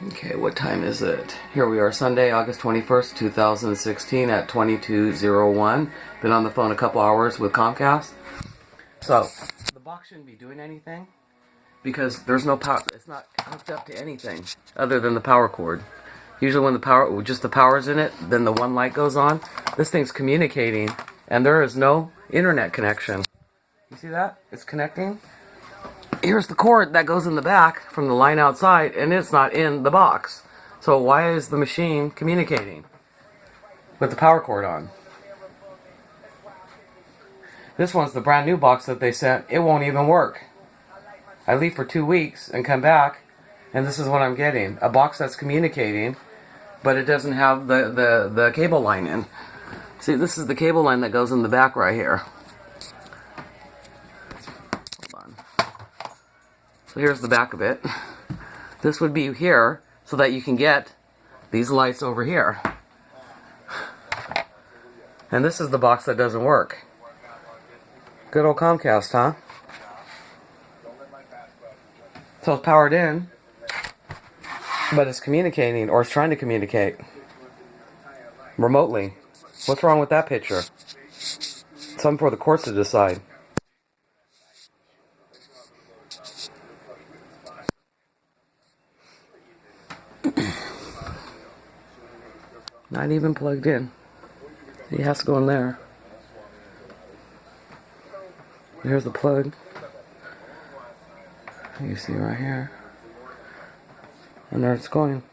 Okay, what time is it? Here we are, Sunday, August 21st, 2016 at 22:01. Been on the phone a couple hours with Comcast. So, the box shouldn't be doing anything because there's no power. It's not hooked up to anything other than the power cord. Usually when the power's in it, then the one light goes on. This thing's communicating and there is no internet connection. You see that? It's connecting. Here's the cord that goes in the back from the line outside, and it's not in the box. So why is the machine communicating with the power cord on? This one's the brand new box that they sent. It won't even work. I leave for 2 weeks and come back, and this is what I'm getting. A box that's communicating, but it doesn't have the cable line in. See, this is the cable line that goes in the back right here. So here's the back of it. This would be here so that you can get these lights over here. And this is the box that doesn't work. Good old Comcast, huh? So it's powered in, but it's communicating, or it's trying to communicate remotely. What's wrong with that picture? Something for the courts to decide. Not even plugged in. He has to go in there. Here's the plug. You see right here. And there it's going.